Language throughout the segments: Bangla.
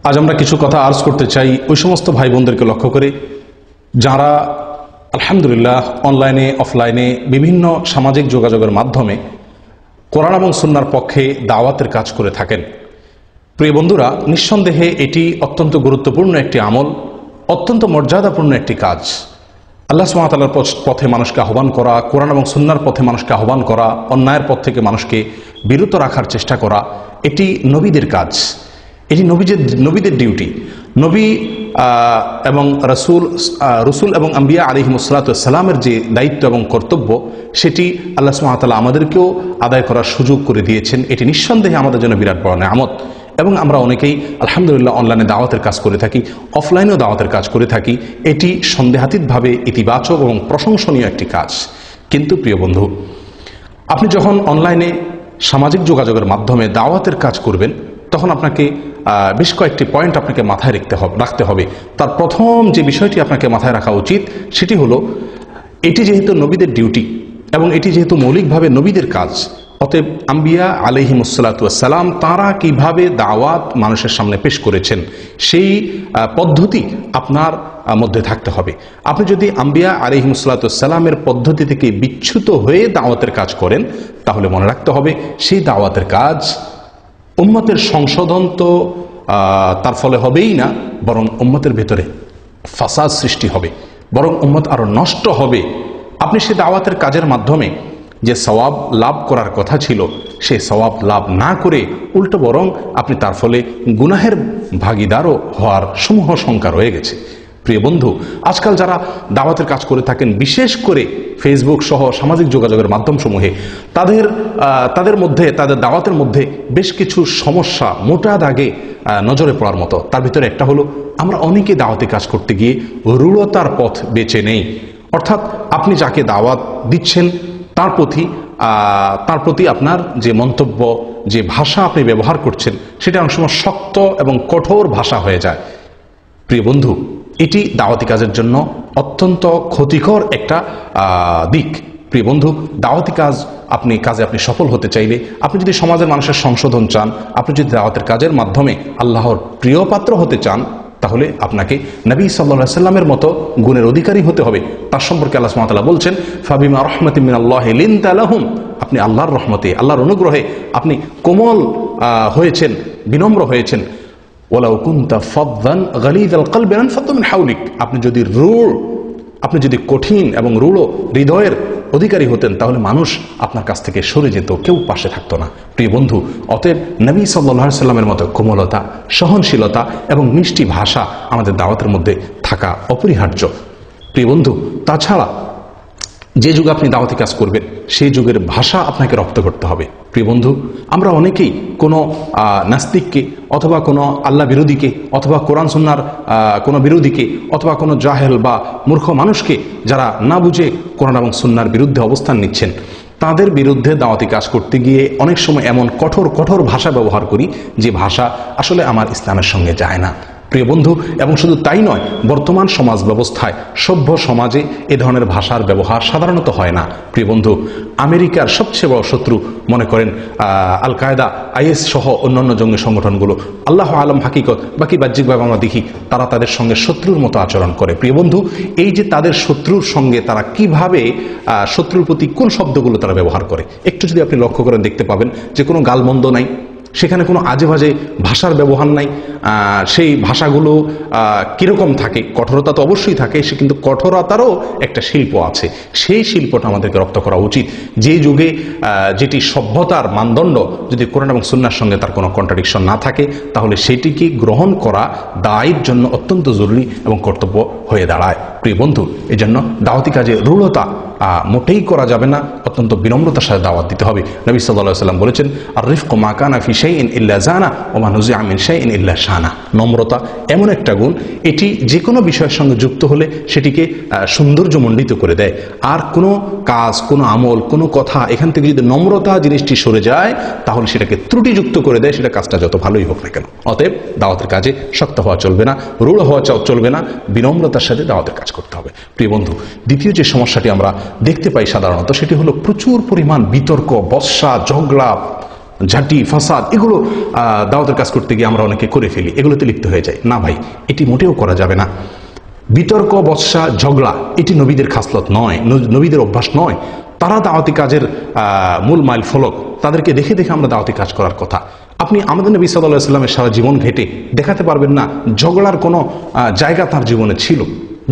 আজ আমরা কিছু কথা আর্জ করতে চাই ওই সমস্ত ভাই বোনদেরকে লক্ষ্য করে যারা আলহামদুলিল্লাহ অনলাইনে অফলাইনে বিভিন্ন সামাজিক যোগাযোগের মাধ্যমে কোরআন এবং সুন্নাহর পক্ষে দাওয়াতের কাজ করে থাকেন। প্রিয় বন্ধুরা, নিঃসন্দেহে এটি অত্যন্ত গুরুত্বপূর্ণ একটি আমল, অত্যন্ত মর্যাদাপূর্ণ একটি কাজ। আল্লাহ সুবহানাহু ওয়া তাআলার পথে মানুষকে আহ্বান করা, কোরআন এবং সুন্নাহর পথে মানুষকে আহ্বান করা, অন্যায়ের পথ থেকে মানুষকে বিরত রাখার চেষ্টা করা, এটি নবীদের কাজ, এটি নবীদের ডিউটি। নবী এবং রসুল এবং আম্বিয়া আলাইহিমুসসালাতু ওয়াসসালামের যে দায়িত্ব এবং কর্তব্য, সেটি আল্লাহ সুবহানাহু ওয়া তাআলা আমাদেরকেও আদায় করার সুযোগ করে দিয়েছেন। এটি নিঃসন্দেহে আমাদের জন্য বিরাট বড় নেয়ামত। এবং আমরা অনেকেই আলহামদুলিল্লাহ অনলাইনে দাওয়াতের কাজ করে থাকি, অফলাইনেও দাওয়াতের কাজ করে থাকি। এটি সন্দেহাতীতভাবে ইতিবাচক এবং প্রশংসনীয় একটি কাজ। কিন্তু প্রিয় বন্ধু, আপনি যখন অনলাইনে সামাজিক যোগাযোগের মাধ্যমে দাওয়াতের কাজ করবেন, তখন আপনাকে বেশ কয়েকটি পয়েন্ট আপনাকে মাথায় রাখতে হবে। তার প্রথম যে বিষয়টি আপনাকে মাথায় রাখা উচিত সেটি হলো, এটি যেহেতু নবীদের ডিউটি এবং এটি যেহেতু মৌলিকভাবে নবীদের কাজ, অতএব আম্বিয়া আলাইহিমুসসালাতু ওয়াসসালাম তাঁরা কিভাবে দাওয়াত মানুষের সামনে পেশ করেছেন সেই পদ্ধতি আপনার মধ্যে থাকতে হবে। আপনি যদি আম্বিয়া আলাইহিমুসসালাতু ওয়াসসালামের পদ্ধতি থেকে বিচ্যুত হয়ে দাওয়াতের কাজ করেন, তাহলে মনে রাখতে হবে সেই দাওয়াতের কাজ উম্মতের সংশোধন তো তার ফলে হবেই না, বরং উম্মতের ভেতরে ফাসাদ সৃষ্টি হবে, বরং উম্মত আরো নষ্ট হবে। আপনি সে দাওয়াতের কাজের মাধ্যমে যে সওয়াব লাভ করার কথা ছিল, সেই সওয়াব লাভ না করে উল্টো বরং আপনি তার ফলে গুনাহের ভাগীদারও হওয়ার সমূহ শঙ্কা রয়ে গেছে। প্রিয় বন্ধু, আজকাল যারা দাওয়াতের কাজ করে থাকেন, বিশেষ করে ফেসবুক সহ সামাজিক যোগাযোগের মাধ্যমসমূহে, তাদের মধ্যে, তাদের দাওয়াতের মধ্যে বেশ কিছু সমস্যা মোটা দাগে নজরে পড়ার মতো। তার ভিতরে একটা হলো, আমরা অনেকে দাওয়াতি কাজ করতে গিয়ে রূঢ়তার পথ বেছে নেই। অর্থাৎ আপনি যাকে দাওয়াত দিচ্ছেন তার প্রতি আপনার যে মন্তব্য, যে ভাষা আপনি ব্যবহার করছেন, সেটা অনেক সময় শক্ত এবং কঠোর ভাষা হয়ে যায়। প্রিয় বন্ধু, এটি দাওয়াতি কাজের জন্য অত্যন্ত ক্ষতিকর একটা দিক। প্রিয় বন্ধু, দাওয়াতি কাজে আপনি সফল হতে চাইলে, আপনি যদি সমাজের মানুষের সংশোধন চান, আপনি যদি দাওয়াতের কাজের মাধ্যমে আল্লাহর প্রিয় পাত্র হতে চান, তাহলে আপনাকে নবী সাল্লাল্লাহু আলাইহি ওয়াসাল্লামের মতো গুণের অধিকারী হতে হবে। তার সম্পর্কে আল্লাহ সুবহানাহু ওয়া তাআলা বলছেন, ফাবিমা রাহমাতিন মিনাল্লাহি লিনতা লাহুম, আপনি আল্লাহর রহমতে, আল্লাহর অনুগ্রহে আপনি কোমল হয়েছেন, বিনম্র হয়েছেন। ওয়ালাউ কুনতা ফাযযান গালিযাল কলবি লানফাদ্দু মিন হাওলিক, আপনি যদি কঠিন এবং রূঢ় হৃদয়ের অধিকারী হতেন, তাহলে মানুষ আপনার কাছ থেকে সরে যেত, কেউ পাশে থাকতো না। প্রিয় বন্ধু, অতএব নবী সাল্লাল্লাহু আলাইহি ওয়াসাল্লামের মতো কোমলতা, সহনশীলতা এবং মিষ্টি ভাষা আমাদের দাওয়াতের মধ্যে থাকা অপরিহার্য। প্রিয় বন্ধু, তাছাড়া যে যুগে আপনি দাওয়াতি কাজ করবেন, সেই যুগের ভাষা আপনাকে রপ্ত করতে হবে। প্রিয় বন্ধু, আমরা অনেকেই কোনো নাস্তিককে অথবা কোনো আল্লাহ বিরোধীকে অথবা কোরআন সুন্নাহর কোনো বিরোধীকে অথবা কোনো জাহেল বা মূর্খ মানুষকে, যারা না বুঝে কোরআন এবং সুন্নাহর বিরুদ্ধে অবস্থান নিচ্ছেন, তাদের বিরুদ্ধে দাওয়াতি কাজ করতে গিয়ে অনেক সময় এমন কঠোর ভাষা ব্যবহার করি, যে ভাষা আসলে আমার ইসলামের সঙ্গে যায় না। প্রিয় বন্ধু, এবং শুধু তাই নয়, বর্তমান সমাজ ব্যবস্থায়, সভ্য সমাজে এ ধরনের ভাষার ব্যবহার সাধারণত হয় না। প্রিয় বন্ধু, আমেরিকার সবচেয়ে বড় শত্রু মনে করেন আল কায়দা, IS সহ অন্যান্য জঙ্গি সংগঠনগুলো, আল্লাহ আলম হাকিকত, বাকি বাহ্যিকভাবে আমরা দেখি তারা তাদের সঙ্গে শত্রুর মতো আচরণ করে। প্রিয় বন্ধু, এই যে তাদের শত্রুর সঙ্গে তারা কিভাবে শত্রুর প্রতি কোন শব্দগুলো তারা ব্যবহার করে, একটু যদি আপনি লক্ষ্য করেন, দেখতে পাবেন যে কোনো গালমন্দ নাই, সেখানে কোনো আজে বাজে ভাষার ব্যবহার নাই। সেই ভাষাগুলো কীরকম থাকে, কঠোরতা তো অবশ্যই থাকে, সে কিন্তু কঠোরতারও একটা শিল্প আছে। সেই শিল্পটা আমাদেরকে রপ্ত করা উচিত। যে যুগে যেটি সভ্যতার মানদণ্ড, যদি কোরআন এবং সুন্নাহর সঙ্গে তার কোনো কন্ট্রাডিকশন না থাকে, তাহলে সেটিকে গ্রহণ করা দায়ের জন্য অত্যন্ত জরুরি এবং কর্তব্য হয়ে দাঁড়ায়। প্রিয় বন্ধু, এই জন্য দাওয়াতি কাজে রূঢ়তা মোটেই করা যাবে না, অত্যন্ত বিনম্রতার সাথে দাওয়াত দিতে হবে। নবী সাল্লাল্লাহু আলাইহি ওয়াসাল্লাম বলেছেন, আর রিফকু মা কানা ফি শাইইন ইল্লা জানা ওয়া মা নুজিআ মিন শাইইন ইল্লা শানা। নম্রতা এমন একটা গুণ, এটি যে কোনো বিষয়ের সঙ্গে যুক্ত হলে সেটিকে সৌন্দর্যমণ্ডিত করে দেয়। আর কোনো কাজ, কোনো আমল, কোনো কথা, এখান থেকে যদি নম্রতা জিনিসটি সরে যায়, তাহলে সেটাকে ত্রুটিযুক্ত করে দেয়, সেটা কাজটা যত ভালোই হোক না কেন। অতএব দাওয়াতের কাজে শক্ত হওয়া চলবে না, রূঢ় হওয়া চলবে না, বিনম্রতার সাথে দাওয়াতের কাজ করতে হবে। প্রিয় বন্ধু, দ্বিতীয় যে সমস্যাটি আমরা দেখতে পাই সাধারণত, সেটি হলো প্রচুর পরিমাণ বিতর্ক, বর্ষা, ঝগড়া, ঝাঁটি ফাসাদ, এগুলো দাওয়াতের কাজ করতে গিয়ে আমরা অনেকে করে ফেলি, এগুলোতে লিপ্ত হয়ে যায়। না ভাই, এটি মোটেও করা যাবে না। বিতর্ক, বৎসা, ঝগড়া এটি নবীদের খাসলত নয়, নবীদের অভ্যাস নয়। তারা দাওয়াতি কাজের মূল মাইল ফলক, তাদেরকে দেখে দেখে আমরা দাওয়াতি কাজ করার কথা। আপনি আমাদের নবী সাল্লাল্লাহু আলাইহি ওয়াসাল্লামের সারা জীবন ঘেটে দেখাতে পারবেন না ঝগড়ার কোনো জায়গা তার জীবনে ছিল,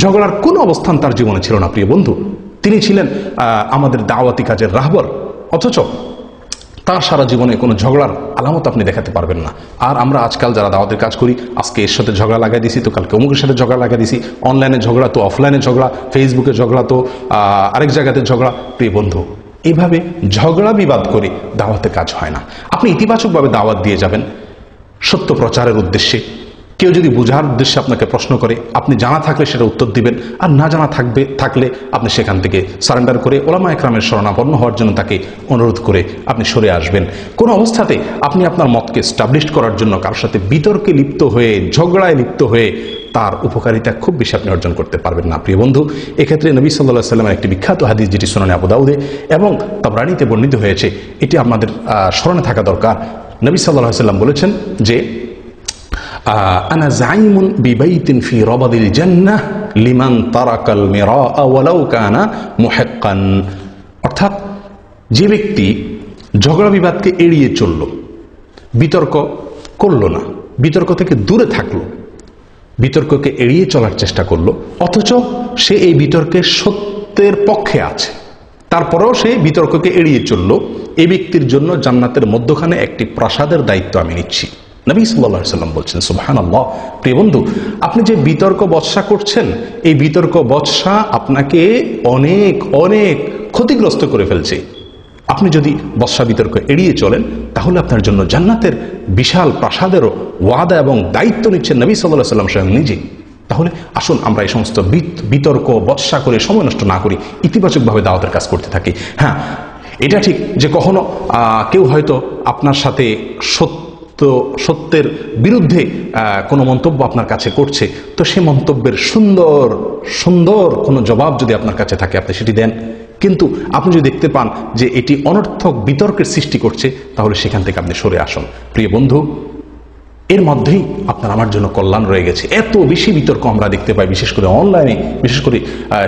ঝগড়ার কোনো অবস্থান তার জীবনে ছিল না। প্রিয় বন্ধু, তিনি ছিলেন আমাদের দাওয়াতি কাজের রাহবর, অথচ তার সারা জীবনে কোনো ঝগড়ার আলামত আপনি দেখাতে পারবেন না। আর আমরা আজকাল যারা দাওয়াতের কাজ করি, আজকে এর সাথে ঝগড়া লাগাই দিছি, তো কালকে অমুকের সাথে ঝগড়া লাগাই দিছি, অনলাইনে ঝগড়া তো অফলাইনে ঝগড়া, ফেসবুকে ঝগড়া তো আরেক জায়গাতে ঝগড়া। প্রিয় বন্ধু, এইভাবে ঝগড়া বিবাদ করে দাওয়াতের কাজ হয় না। আপনি ইতিবাচকভাবে দাওয়াত দিয়ে যাবেন সত্য প্রচারের উদ্দেশ্যে। কেউ যদি বোঝার উদ্দেশ্যে আপনাকে প্রশ্ন করে, আপনি জানা থাকলে সেটা উত্তর দিবেন, আর না জানা থাকলে আপনি সেখান থেকে সারেন্ডার করে ওলামা একরামের শরণাপন্ন হওয়ার জন্য তাকে অনুরোধ করে আপনি সরে আসবেন। কোনো অবস্থাতে আপনি আপনার মতকে স্টাবলিশ করার জন্য কারোর সাথে বিতর্কে লিপ্ত হয়ে, ঝগড়ায় লিপ্ত হয়ে তার উপকারিতা খুব বেশি আপনি অর্জন করতে পারবেন না। প্রিয় বন্ধু, এক্ষেত্রে নবী সাল্লাল্লাহু আলাইহি ওয়াসাল্লামের একটি বিখ্যাত হাদিস, যেটি সুনানে আবু দাউদে এবং তাবরানীতে বর্ণিত হয়েছে, এটি আমাদের স্মরণে থাকা দরকার। নবী সাল্লাল্লাহু আলাইহি ওয়াসাল্লাম বলেছেন যে আনা যাইমুন বিবাইতিন ফি রাবাদিল জান্নাহ লিমান তারাকাল মিরাআ ওয়ালাউ কানা মুহিক্কান। অর্থাৎ যে ব্যক্তি ঝগড়া বিবাদকে এড়িয়ে চলল, বিতর্ক করলো না, বিতর্ক থেকে দূরে থাকলো, বিতর্ককে এড়িয়ে চলার চেষ্টা করলো, অথচ সে এই বিতর্কে সত্যের পক্ষে আছে, তারপরেও সে বিতর্ককে এড়িয়ে চলল, এই ব্যক্তির জন্য জান্নাতের মধ্যখানে একটি প্রাসাদের দায়িত্ব আমি নিচ্ছি। নবী সাল্লাল্লাহু আলাইহি ওয়াসাল্লাম বলছেন, সুবহানাল্লাহ। প্রিয় বন্ধু, আপনি যে বিতর্ক বৎসা করছেন, এই বিতর্ক বৎসা আপনাকে অনেক অনেক ক্ষতিগ্রস্ত করে ফেলছে। আপনি যদি বৎসা বিতর্ক এড়িয়ে চলেন, তাহলে আপনার জন্য জান্নাতের বিশাল প্রাসাদেরও ওয়াদা এবং দায়িত্ব নিচ্ছেন নবী সাল্লাল্লাহু আলাইহি ওয়াসাল্লাম স্বয়ং নিজে। তাহলে আসুন আমরা এই সমস্ত বিতর্ক বৎসা করে সময় নষ্ট না করি, ইতিবাচকভাবে দাওয়াতের কাজ করতে থাকি। হ্যাঁ, এটা ঠিক যে কখনো কেউ হয়তো আপনার সাথে সত্যের বিরুদ্ধে কোনো মন্তব্য আপনার কাছে করছে, তো সে মন্তব্যের সুন্দর সুন্দর কোনো জবাব যদি আপনার কাছে থাকে, আপনি সেটি দেন। কিন্তু আপনি যদি দেখতে পান যে এটি অনর্থক বিতর্কের সৃষ্টি করছে, তাহলে সেখান থেকে আপনি সরে আসুন। প্রিয় বন্ধু, এর মধ্যেই আপনার আমার জন্য কল্যাণ রয়ে গেছে। এত বেশি বিতর্ক আমরা দেখতে পাই, বিশেষ করে অনলাইনে, বিশেষ করে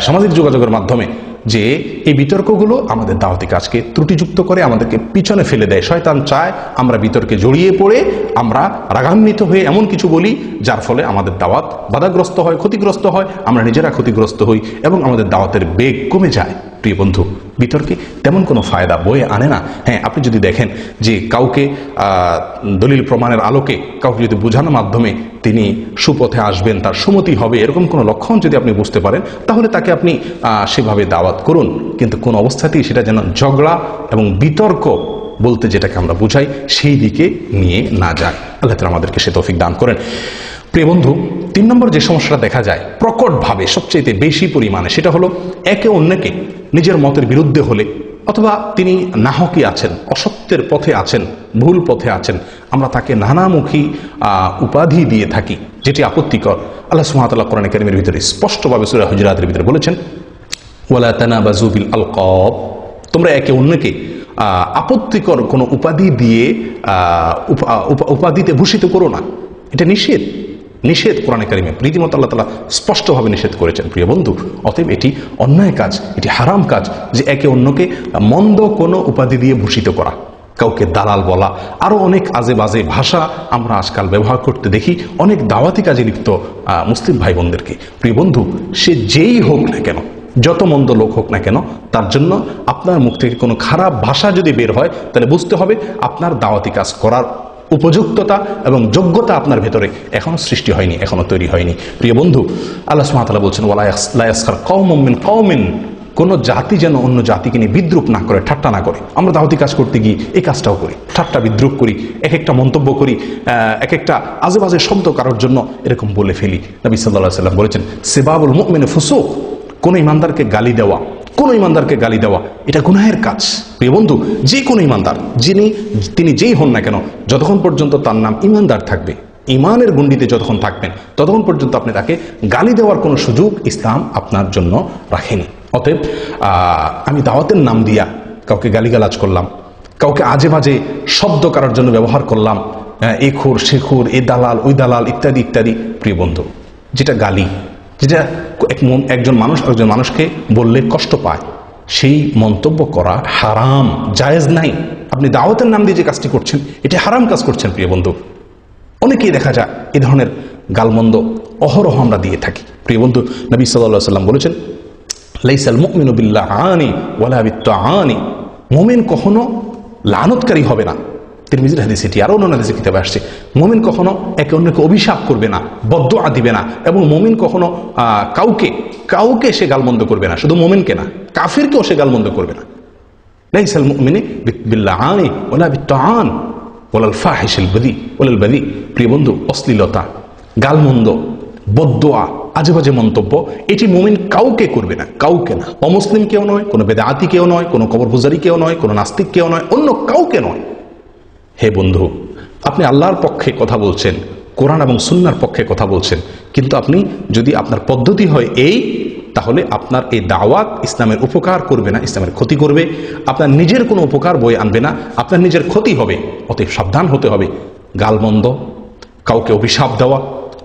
সামাজিক যোগাযোগের মাধ্যমে, যে এই বিতর্কগুলো আমাদের দাওয়াতি কাজকে ত্রুটিযুক্ত করে, আমাদেরকে পিছনে ফেলে দেয়। শয়তান চায় আমরা বিতর্কে জড়িয়ে পড়ে আমরা রাগান্বিত হয়ে এমন কিছু বলি যার ফলে আমাদের দাওয়াত বাধাগ্রস্ত হয়, ক্ষতিগ্রস্ত হয়, আমরা নিজেরা ক্ষতিগ্রস্ত হই এবং আমাদের দাওয়াতের বেগ কমে যায়। প্রিয় বন্ধু, বিতর্কে তেমন কোনো ফায়দা বয়ে আনে না। হ্যাঁ, আপনি যদি দেখেন যে কাউকে দলিল প্রমাণের আলোকে কাউকে যদি বোঝানোর মাধ্যমে তিনি সুপথে আসবেন, তার সুমতি হবে, এরকম কোনো লক্ষণ যদি আপনি বুঝতে পারেন, তাহলে তাকে আপনি সেভাবে দাওয়াত করুন। কিন্তু কোন অবস্থাতেই সেটা যেন ঝগড়া এবং বিতর্ক বলতে যেটাকে আমরা বুঝাই, সেই দিকে নিয়ে না যায়। আল্লাহ তাআলা আমাদেরকে সে তৌফিক দান করেন। প্রিয় বন্ধু, 3 নম্বর যে সমস্যাটা দেখা যায় প্রকটভাবে সবচেয়ে বেশি পরিমাণে, সেটা হলো একে অন্যকে নিজের মতের বিরুদ্ধে হলে, অথবা তিনি নাহকি আছেন, অসত্যের পথে আছেন, ভুল পথে আছেন, আমরা তাকে নানামুখী উপাধি দিয়ে থাকি, যেটি আপত্তিকর। আল্লাহ সুবহানাহু ওয়া তাআলা কোরআনে কারীমের ভিতরে স্পষ্টভাবে সূরা হুজুরাতের ভিতরে বলেছেন, ওয়ালা তানাবাযু বিল আলকাব, তোমরা একে অন্যকে আপত্তিকর কোনো উপাধি দিয়ে উপাধিতে ভূষিত করো না। এটা নিষেধ, নিষেধ কোরআনে কারিমে রীতিমতো আল্লাহ তাআলা স্পষ্টভাবে নিষেধ করেছেন। প্রিয় বন্ধু, অতএব এটি অন্যায় কাজ, এটি হারাম কাজ যে একে অন্যকে মন্দ কোনো উপাধি দিয়ে ভূষিত করা, কাউকে দালাল বলা, আরো অনেক আজে বাজে ভাষা আমরা আজকাল ব্যবহার করতে দেখি অনেক দাওয়াতি কাজে লিপ্ত মুসলিম ভাই বোনদেরকে। প্রিয় বন্ধু, সে যেই হোক না কেন, যত মন্দ লোক হোক না কেন, তার জন্য আপনার মুখ থেকে কোনো খারাপ ভাষা যদি বের হয়, তাহলে বুঝতে হবে আপনার দাওয়াতি কাজ করার উপযুক্ততা এবং যোগ্যতা আপনার ভেতরে এখনো সৃষ্টি হয়নি, এখনো তৈরি হয়নি। প্রিয় বন্ধু, আল্লাহ সুবহানাহু ওয়া তাআলা বলছেন, ওয়ালা ইয়াসখার কওমুম মিন কওমিন, কোন জাতি যেন অন্য জাতিকে নিয়ে বিদ্রুপ না করে, ঠাট্টা না করে। আমরা দাওয়াতি কাজ করতে গিয়ে এই কাজটাও করি, ঠাট্টা বিদ্রুপ করি, এক একটা মন্তব্য করি, এক একটা আজে বাজে শব্দ কারোর জন্য এরকম বলে ফেলি। নবী সাল্লাল্লাহু আলাইহি ওয়াসাল্লাম বলেছেন, সিবাবুল মুমিনি ফুসুক, কোন ইমানদারকে গালি দেওয়া, কোন ইমানদারকে গালি দেওয়া এটা গুনাহের কাজ। প্রিয় বন্ধু, যে কোনো ইমানদার, তিনি যেই হন না কেন, যতক্ষণ পর্যন্ত তার নাম ইমানদার থাকবে, ইমানের গণ্ডিতে যতক্ষণ থাকবেন, ততক্ষণ পর্যন্ত আপনি তাকে গালি দেওয়ার কোনো সুযোগ ইসলাম আপনার জন্য রাখেনি। অতএব আমি দাওয়াতের নাম দিয়া কাউকে গালিগালাজ করলাম, কাউকে আজে বাজে শব্দ করার জন্য ব্যবহার করলাম, এ খুর সে খুর, এ দালাল ওই দালাল ইত্যাদি ইত্যাদি। প্রিয় বন্ধু, যেটা গালি, যেটা একজন মানুষকে বললে কষ্ট পায়, সেই মন্তব্য করা হারাম, জায়েজ নাই। আপনি দাওয়াতের নাম দিয়ে যে কাজটি করছেন, এটা হারাম কাজ করছেন। প্রিয় বন্ধু, অনেকেই দেখা যায় এ ধরনের গালমন্দ অহরহ আমরা দিয়ে থাকি। প্রিয় বন্ধু, নবী সাল্লাল্লাহু আলাইহি ওয়াসাল্লাম বলেছেন, লাইসাল মুমিনু বিল্লাআনি ওয়ালা বিত্তাআনি, মুমিন কখনো লানতকারী হবে না। তিরমিজির হাদিস এটি, আরো অন্য হাদিসে কিতাবে আসছে। মুমিন কখনো একে অন্যকে অভিশাপ করবে না, বদদুআ দিবে না, এবং মুমিন কখনো কাউকে সে গালমন্দ করবে না। শুধু মুমিনকে না, কাফিরকেও সে গালমন্দ করবে না। লাইসাল মুমিনু বিল্লাআনি ওয়ালা বিত্তাআন ওয়ালাল ফাহিশিল বাদি। প্রিয় বন্ধু, অশ্লীলতা, গালমন্দ, বদদুআ, আজে বাজে মন্তব্য, এটি মুমিন কাউকে করবে না, কাউকে না। অমুসলিম কেউ নয়, কোনো বেদাতি কেউ নয়, কোনো কবর পূজারী কেউ নয়, কোনো নাস্তিক কেউ নয়, অন্য কাউকে নয়। হে বন্ধু, আপনি আল্লাহর পক্ষে কথা বলছেন, কোরআন এবং সুন্নাহর পক্ষে কথা বলছেন, কিন্তু আপনি যদি আপনার পদ্ধতি হয় এই, তাহলে আপনার এই দাওয়াত ইসলামের উপকার করবে না, ইসলামের ক্ষতি করবে। আপনার নিজের কোনো উপকার বয়ে আনবে না, আপনার নিজের ক্ষতি হবে। অতএব সাবধান হতে হবে। গালমন্দ, কাউকে অভিশাপ দেওয়া,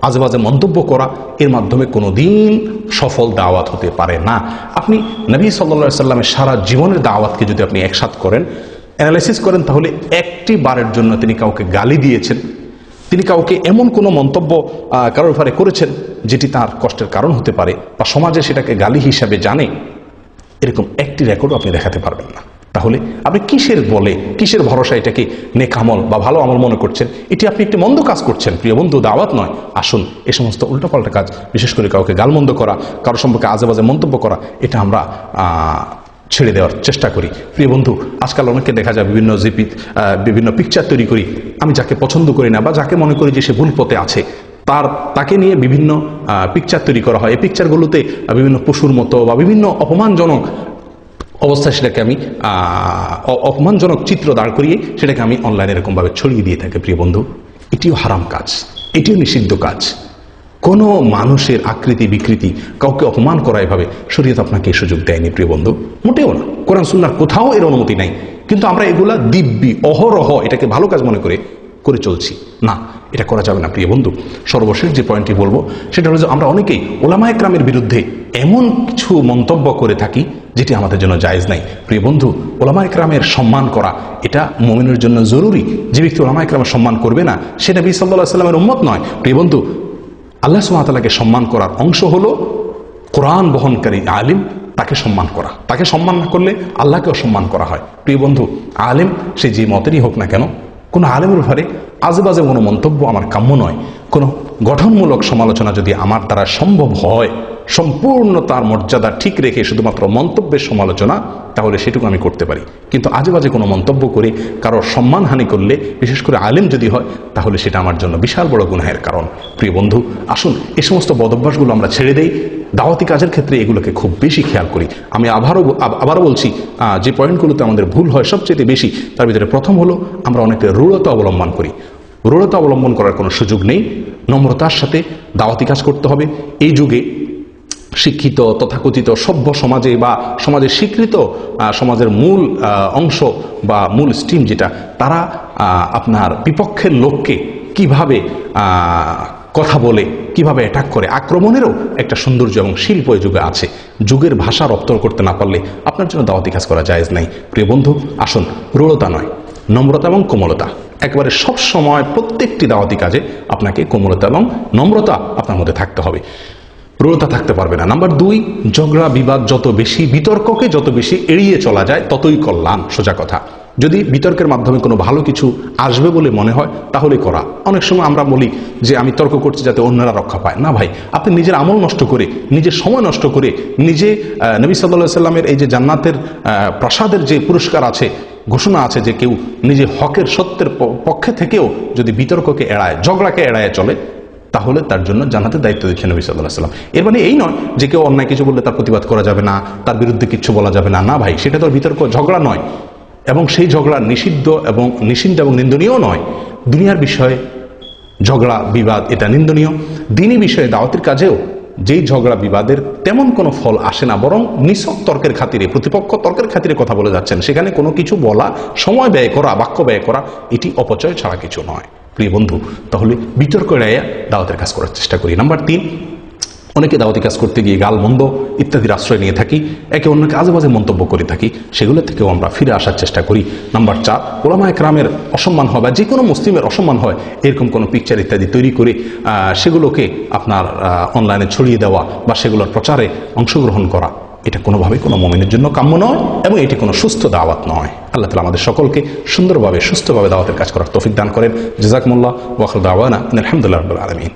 আজেবাজে মন্তব্য করা, এর মাধ্যমে কোনো দিন সফল দাওয়াত হতে পারে না। আপনি নবী সাল্লাল্লাহু আলাইহি সাল্লামের সারা জীবনের দাওয়াতকে যদি আপনি একসাথে করেন, অ্যানালাইসিস করেন, তাহলে একটি বারের জন্য তিনি কাউকে গালি দিয়েছেন, তিনি কাউকে এমন কোনো মন্তব্য কারোর ব্যাপারে করেছেন যেটি তার কষ্টের কারণ হতে পারে, বা সমাজে সেটাকে গালি হিসাবে জানে, এরকম একটি রেকর্ডও আপনি দেখাতে পারবেন না। তাহলে আপনি কিসের ভরসা এটাকে নেক আমল বা ভালো আমল মনে করছেন? এটি আপনি একটি মন্দ কাজ করছেন। প্রিয় বন্ধু, দাওয়াত নয়। আসুন, এ সমস্ত উল্টাপাল্টা কাজ, বিশেষ করে কাউকে গালমন্দ করা, কারো সম্পর্কে আজেবাজে মন্তব্য করা, এটা আমরা ছেড়ে দেওয়ার চেষ্টা করি। প্রিয় বন্ধু, আজকাল অনেকে দেখা যায় বিভিন্ন পিকচার তৈরি করি। আমি যাকে পছন্দ করি না বা যাকে মনে করি যে সে ভুল পথে আছে, তাকে নিয়ে বিভিন্ন পিকচার তৈরি করা হয়। এই পিকচারগুলোতে বিভিন্ন পশুর মতো বা বিভিন্ন অপমানজনক অবস্থায় সেটাকে আমি অপমানজনক চিত্র দাঁড় করিয়ে সেটাকে আমি অনলাইনে এরকমভাবে ছড়িয়ে দিয়ে থাকি। প্রিয় বন্ধু, এটিও হারাম কাজ, এটিও নিষিদ্ধ কাজ। কোনো মানুষের আকৃতি বিকৃতি, কাউকে অপমান করা এভাবে শরীয়ত আপনাকে এই সুযোগ দেয়নি। প্রিয় বন্ধু, মোটেও না। কোরআন সুন্নাহর কোথাও এর অনুমতি নাই, কিন্তু আমরা এগুলা দিব্যি অহরহ এটাকে ভালো কাজ মনে করে চলছি। না, এটা করা যাবে না। প্রিয় বন্ধু, সর্বশেষ যে পয়েন্টটি বলবো সেটা হলো যে আমরা অনেকেই ওলামায়ে কেরামের বিরুদ্ধে এমন কিছু মন্তব্য করে থাকি যেটি আমাদের জন্য জায়েজ নাই। প্রিয় বন্ধু, ওলামায়ে কেরামের সম্মান করা এটা মুমিনের জন্য জরুরি। যে ব্যক্তি ওলামায়ে কেরামের সম্মান করবে না, সে নবী সাল্লাল্লাহু আলাইহি ওয়াসাল্লামের উম্মত নয়। প্রিয় বন্ধু, আল্লাহ সুবহানাহু ওয়া তাআলাকে সম্মান করার অংশ হলো কোরআন বহনকারী আলিম, তাকে সম্মান করা। তাকে সম্মান না করলে আল্লাহকেও সম্মান করা হয়। প্রিয় বন্ধু, আলিম সে যে মতেরই হোক না কেন, কোনো আলেমের ব্যাপারে আজেবাজে কোনো মন্তব্য আমার কাম্য নয়। কোনো গঠনমূলক সমালোচনা যদি আমার দ্বারা সম্ভব হয়, সম্পূর্ণ তার মর্যাদা ঠিক রেখে শুধুমাত্র মন্তব্যের সমালোচনা, তাহলে সেটুকু আমি করতে পারি। কিন্তু আজেবাজে কোনো মন্তব্য করে কারোর সম্মানহানি করলে, বিশেষ করে আলেম যদি হয়, তাহলে সেটা আমার জন্য বিশাল বড় গুনাহের কারণ। প্রিয় বন্ধু, আসুন এই সমস্ত বদভ্যাসগুলো আমরা ছেড়ে দেই। দাওয়াতি কাজের ক্ষেত্রে এগুলোকে খুব বেশি খেয়াল করি। আমি আবারও বলছি, যে পয়েন্টগুলোতে আমাদের ভুল হয় সবচেয়ে বেশি, তার ভিতরে প্রথম হলো আমরা অনেকে রূঢ়তা অবলম্বন করি। রূঢ়তা অবলম্বন করার কোনো সুযোগ নেই। নম্রতার সাথে দাওয়াতি কাজ করতে হবে। এই যুগে শিক্ষিত তথাকথিত সভ্য সমাজে বা সমাজের স্বীকৃত সমাজের মূল অংশ বা মূল স্ট্রিম যেটা, তারা আপনার বিপক্ষের লোককে কিভাবে কথা বলে, কিভাবে অ্যাটাক করে, আক্রমণেরও একটা সৌন্দর্য এবং শিল্প এই যুগে আছে। যুগের ভাষা রপ্ত করতে না পারলে আপনার জন্য দাওয়াতি কাজ করা জায়েজ নাই। প্রিয় বন্ধু, আসুন রূঢ়তা নয়, নম্রতা এবং কোমলতা, একেবারে সব সময় প্রত্যেকটি দাওয়াতি কাজে আপনাকে কোমলতা এবং নম্রতা আপনার মধ্যে থাকতে হবে। রূঢ়তা থাকতে পারবে না। নাম্বার 2, ঝগড়া বিবাদ যত বেশি, বিতর্ককে যত বেশি এড়িয়ে চলা যায় ততই কল্যাণ। সোজা কথা, যদি বিতর্কের মাধ্যমে কোনো ভালো কিছু আসবে বলে মনে হয় তাহলে করা। অনেক সময় আমরা বলি যে আমি তর্ক করছি যাতে অন্যরা রক্ষা পায়। না ভাই, আপনি নিজের আমল নষ্ট করে, নিজের সময় নষ্ট করে, নিজে নবী সাল্লাল্লাহু আলাইহি সাল্লামের এই যে জান্নাতের প্রাসাদের যে পুরস্কার আছে, ঘোষণা আছে যে কেউ নিজে হকের সত্যের পক্ষে থেকেও যদি বিতর্ককে এড়ায়, ঝগড়াকে এড়ায় চলে, তাহলে তার জন্য জান্নাতের দায়িত্ব দিচ্ছেন নবী সাল্লাল্লাহু আলাইহি ওয়াসাল্লাম। এর মানে এই নয় যে কেউ অন্যায় কিছু বললে তার প্রতিবাদ করা যাবে না, তার বিরুদ্ধে কিছু বলা যাবে না। না ভাই, সেটা তো বিতর্ক, ঝগড়া নয়, এবং সেই ঝগড়া নিষিদ্ধ এবং নিন্দনীয় নয়। দুনিয়ার বিষয়ে ঝগড়া বিবাদ এটা নিন্দনীয়। দ্বীনি বিষয়ে দাওয়াতের কাজেও যেই ঝগড়া বিবাদের তেমন কোনো ফল আসে না, বরং নিছক তর্কের খাতিরে, প্রতিপক্ষ তর্কের খাতিরে কথা বলে যাচ্ছেন, সেখানে কোনো কিছু বলা, সময় ব্যয় করা, বাক্য ব্যয় করা, এটি অপচয় ছাড়া কিছু নয়। প্রিয় বন্ধু, তাহলে বিতর্ক এড়াইয়া দাওয়াতের কাজ করার চেষ্টা করি। নাম্বার 3, অনেকে দাওয়াতি কাজ করতে গিয়ে গালমন্দ ইত্যাদির আশ্রয় নিয়ে থাকি, একে অন্যকে আজে বাজে মন্তব্য করে থাকি, সেগুলো থেকেও আমরা ফিরে আসার চেষ্টা করি। নাম্বার 4, ওলামায়ে কেরামের অসম্মান হয় বা যে কোনো মুসলিমের অসম্মান হয় এরকম কোনো পিকচার ইত্যাদি তৈরি করে সেগুলোকে আপনার অনলাইনে ছড়িয়ে দেওয়া বা সেগুলোর প্রচারে অংশগ্রহণ করা, এটা কোনোভাবেই কোনো মুমিনের জন্য কাম্য নয় এবং এটি কোনো সুস্থ দাওয়াত নয়। আল্লাহ তাআলা আমাদের সকলকে সুন্দরভাবে সুস্থভাবে দাওয়াতের কাজ করার তৌফিক দান করেন। জাযাকুমুল্লাহ ওয়া আখিরু দাওয়ানা আলহামদুলিল্লাহি রাব্বিল আলামিন।